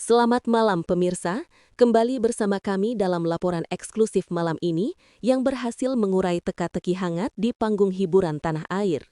Selamat malam pemirsa, kembali bersama kami dalam laporan eksklusif malam ini yang berhasil mengurai teka-teki hangat di panggung hiburan tanah air.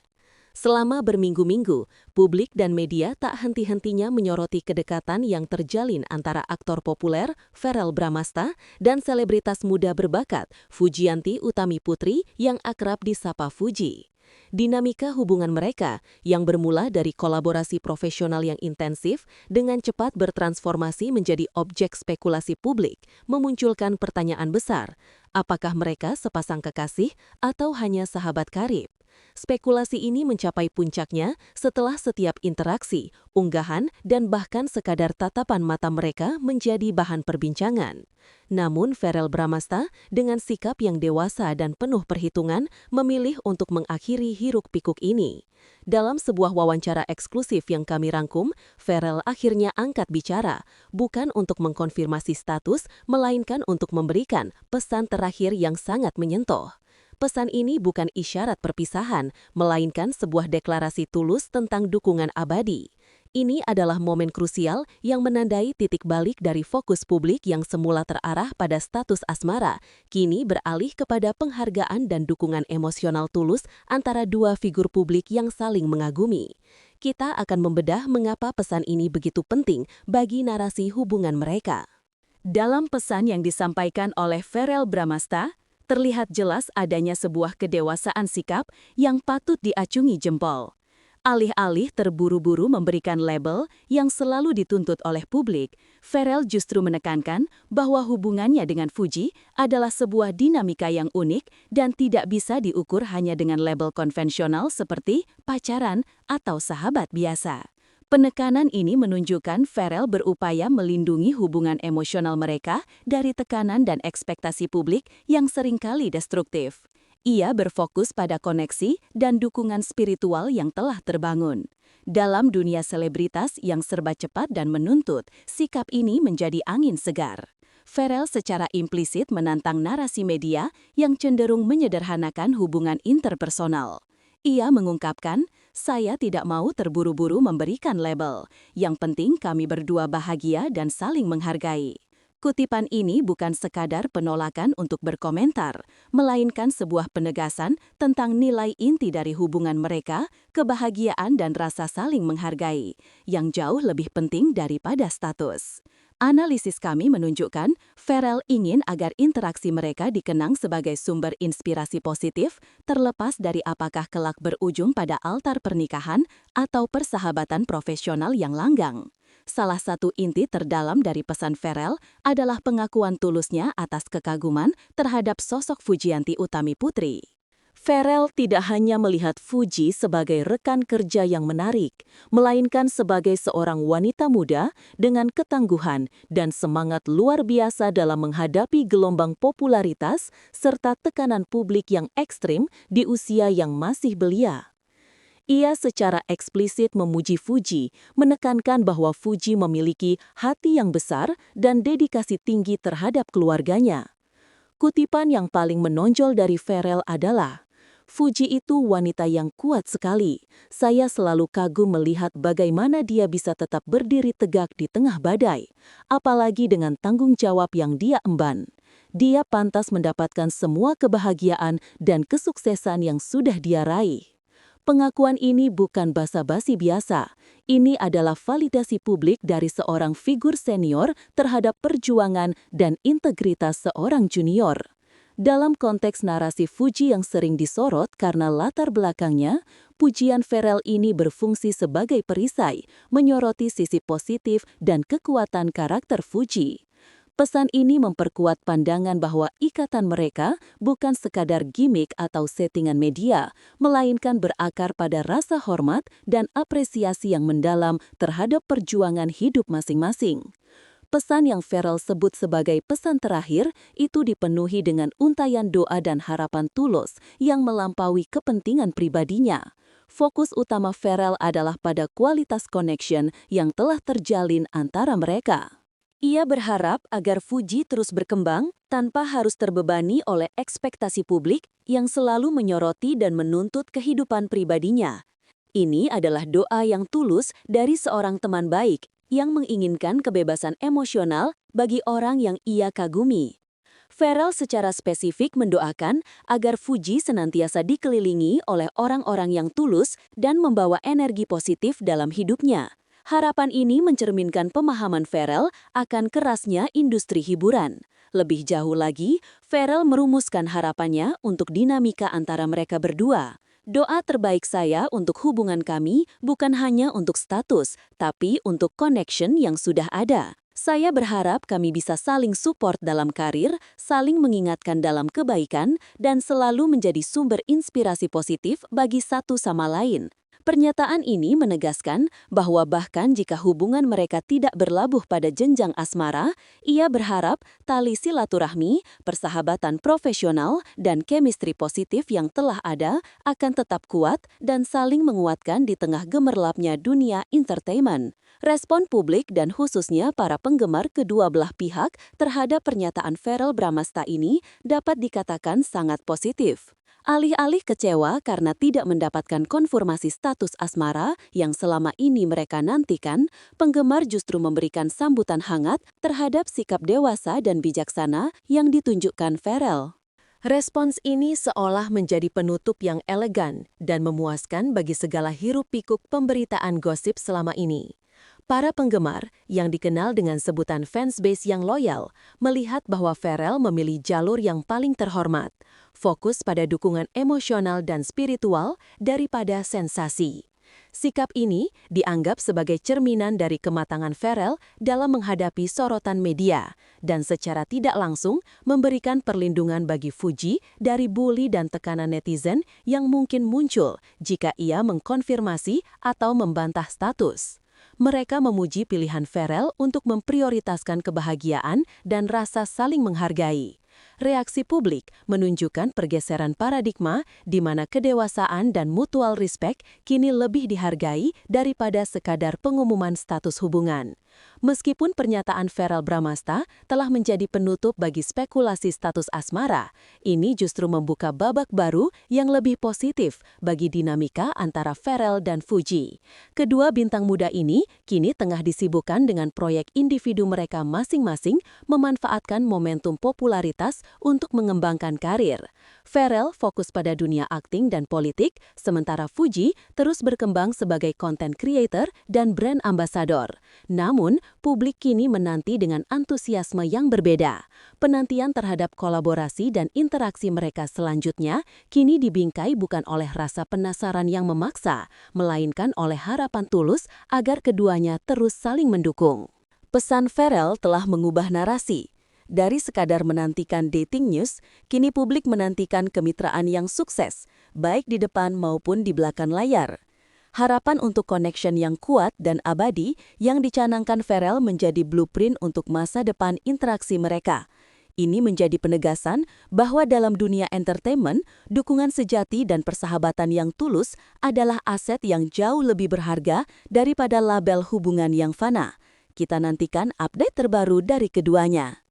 Selama berminggu-minggu, publik dan media tak henti-hentinya menyoroti kedekatan yang terjalin antara aktor populer Verrel Bramasta dan selebritas muda berbakat Fujianti Utami Putri yang akrab disapa Fuji. Dinamika hubungan mereka yang bermula dari kolaborasi profesional yang intensif dengan cepat bertransformasi menjadi objek spekulasi publik, memunculkan pertanyaan besar, apakah mereka sepasang kekasih atau hanya sahabat karib? Spekulasi ini mencapai puncaknya setelah setiap interaksi, unggahan, dan bahkan sekadar tatapan mata mereka menjadi bahan perbincangan. Namun Verrel Bramasta dengan sikap yang dewasa dan penuh perhitungan memilih untuk mengakhiri hiruk-pikuk ini. Dalam sebuah wawancara eksklusif yang kami rangkum, Verrel akhirnya angkat bicara, bukan untuk mengkonfirmasi status, melainkan untuk memberikan pesan terakhir yang sangat menyentuh. Pesan ini bukan isyarat perpisahan, melainkan sebuah deklarasi tulus tentang dukungan abadi. Ini adalah momen krusial yang menandai titik balik dari fokus publik yang semula terarah pada status asmara, kini beralih kepada penghargaan dan dukungan emosional tulus antara dua figur publik yang saling mengagumi. Kita akan membedah mengapa pesan ini begitu penting bagi narasi hubungan mereka. Dalam pesan yang disampaikan oleh Verrel Bramasta, terlihat jelas adanya sebuah kedewasaan sikap yang patut diacungi jempol. Alih-alih terburu-buru memberikan label yang selalu dituntut oleh publik, Verrel justru menekankan bahwa hubungannya dengan Fuji adalah sebuah dinamika yang unik dan tidak bisa diukur hanya dengan label konvensional seperti pacaran atau sahabat biasa. Penekanan ini menunjukkan Verrel berupaya melindungi hubungan emosional mereka dari tekanan dan ekspektasi publik yang seringkali destruktif. Ia berfokus pada koneksi dan dukungan spiritual yang telah terbangun. Dalam dunia selebritas yang serba cepat dan menuntut, sikap ini menjadi angin segar. Verrel secara implisit menantang narasi media yang cenderung menyederhanakan hubungan interpersonal. Ia mengungkapkan, "Saya tidak mau terburu-buru memberikan label. Yang penting kami berdua bahagia dan saling menghargai." Kutipan ini bukan sekadar penolakan untuk berkomentar, melainkan sebuah penegasan tentang nilai inti dari hubungan mereka, kebahagiaan dan rasa saling menghargai, yang jauh lebih penting daripada status. Analisis kami menunjukkan Verrel ingin agar interaksi mereka dikenang sebagai sumber inspirasi positif, terlepas dari apakah kelak berujung pada altar pernikahan atau persahabatan profesional yang langgang. Salah satu inti terdalam dari pesan Verrel adalah pengakuan tulusnya atas kekaguman terhadap sosok Fujianti Utami Putri. Verrel tidak hanya melihat Fuji sebagai rekan kerja yang menarik, melainkan sebagai seorang wanita muda dengan ketangguhan dan semangat luar biasa dalam menghadapi gelombang popularitas serta tekanan publik yang ekstrim di usia yang masih belia. Ia secara eksplisit memuji Fuji, menekankan bahwa Fuji memiliki hati yang besar dan dedikasi tinggi terhadap keluarganya. Kutipan yang paling menonjol dari Verrel adalah, "Fuji itu wanita yang kuat sekali. Saya selalu kagum melihat bagaimana dia bisa tetap berdiri tegak di tengah badai, apalagi dengan tanggung jawab yang dia emban. Dia pantas mendapatkan semua kebahagiaan dan kesuksesan yang sudah dia raih." Pengakuan ini bukan basa-basi biasa. Ini adalah validasi publik dari seorang figur senior terhadap perjuangan dan integritas seorang junior. Dalam konteks narasi Fuji yang sering disorot karena latar belakangnya, pujian Verrel ini berfungsi sebagai perisai, menyoroti sisi positif dan kekuatan karakter Fuji. Pesan ini memperkuat pandangan bahwa ikatan mereka bukan sekadar gimmick atau settingan media, melainkan berakar pada rasa hormat dan apresiasi yang mendalam terhadap perjuangan hidup masing-masing. Pesan yang Verrel sebut sebagai pesan terakhir itu dipenuhi dengan untayan doa dan harapan tulus yang melampaui kepentingan pribadinya. Fokus utama Verrel adalah pada kualitas connection yang telah terjalin antara mereka. Ia berharap agar Fuji terus berkembang tanpa harus terbebani oleh ekspektasi publik yang selalu menyoroti dan menuntut kehidupan pribadinya. Ini adalah doa yang tulus dari seorang teman baik yang menginginkan kebebasan emosional bagi orang yang ia kagumi. Pharrell secara spesifik mendoakan agar Fuji senantiasa dikelilingi oleh orang-orang yang tulus dan membawa energi positif dalam hidupnya. Harapan ini mencerminkan pemahaman Pharrell akan kerasnya industri hiburan. Lebih jauh lagi, Pharrell merumuskan harapannya untuk dinamika antara mereka berdua. Doa terbaik saya untuk hubungan kami bukan hanya untuk status, tapi untuk connection yang sudah ada. Saya berharap kami bisa saling support dalam karir, saling mengingatkan dalam kebaikan, dan selalu menjadi sumber inspirasi positif bagi satu sama lain. Pernyataan ini menegaskan bahwa bahkan jika hubungan mereka tidak berlabuh pada jenjang asmara, ia berharap tali silaturahmi, persahabatan profesional, dan chemistry positif yang telah ada akan tetap kuat dan saling menguatkan di tengah gemerlapnya dunia entertainment. Respon publik dan khususnya para penggemar kedua belah pihak terhadap pernyataan Pharrell Bramasta ini dapat dikatakan sangat positif. Alih-alih kecewa karena tidak mendapatkan konfirmasi status asmara yang selama ini mereka nantikan, penggemar justru memberikan sambutan hangat terhadap sikap dewasa dan bijaksana yang ditunjukkan Pharrell. Respons ini seolah menjadi penutup yang elegan dan memuaskan bagi segala hiruk-pikuk pemberitaan gosip selama ini. Para penggemar, yang dikenal dengan sebutan fansbase yang loyal, melihat bahwa Pharrell memilih jalur yang paling terhormat, fokus pada dukungan emosional dan spiritual daripada sensasi. Sikap ini dianggap sebagai cerminan dari kematangan Pharrell dalam menghadapi sorotan media dan secara tidak langsung memberikan perlindungan bagi Fuji dari bully dan tekanan netizen yang mungkin muncul jika ia mengkonfirmasi atau membantah status. Mereka memuji pilihan Pharrell untuk memprioritaskan kebahagiaan dan rasa saling menghargai. Reaksi publik menunjukkan pergeseran paradigma di mana kedewasaan dan mutual respect kini lebih dihargai daripada sekadar pengumuman status hubungan. Meskipun pernyataan Pharrell Bramasta telah menjadi penutup bagi spekulasi status asmara, ini justru membuka babak baru yang lebih positif bagi dinamika antara Pharrell dan Fuji. Kedua bintang muda ini kini tengah disibukkan dengan proyek individu mereka masing-masing memanfaatkan momentum popularitas untuk mengembangkan karir. Pharrell fokus pada dunia akting dan politik, sementara Fuji terus berkembang sebagai content creator dan brand ambassador. Namun, publik kini menanti dengan antusiasme yang berbeda. Penantian terhadap kolaborasi dan interaksi mereka selanjutnya kini dibingkai bukan oleh rasa penasaran yang memaksa, melainkan oleh harapan tulus agar keduanya terus saling mendukung. Pesan Pharrell telah mengubah narasi. Dari sekadar menantikan dating news, kini publik menantikan kemitraan yang sukses, baik di depan maupun di belakang layar. Harapan untuk connection yang kuat dan abadi yang dicanangkan Pharrell menjadi blueprint untuk masa depan interaksi mereka. Ini menjadi penegasan bahwa dalam dunia entertainment, dukungan sejati dan persahabatan yang tulus adalah aset yang jauh lebih berharga daripada label hubungan yang fana. Kita nantikan update terbaru dari keduanya.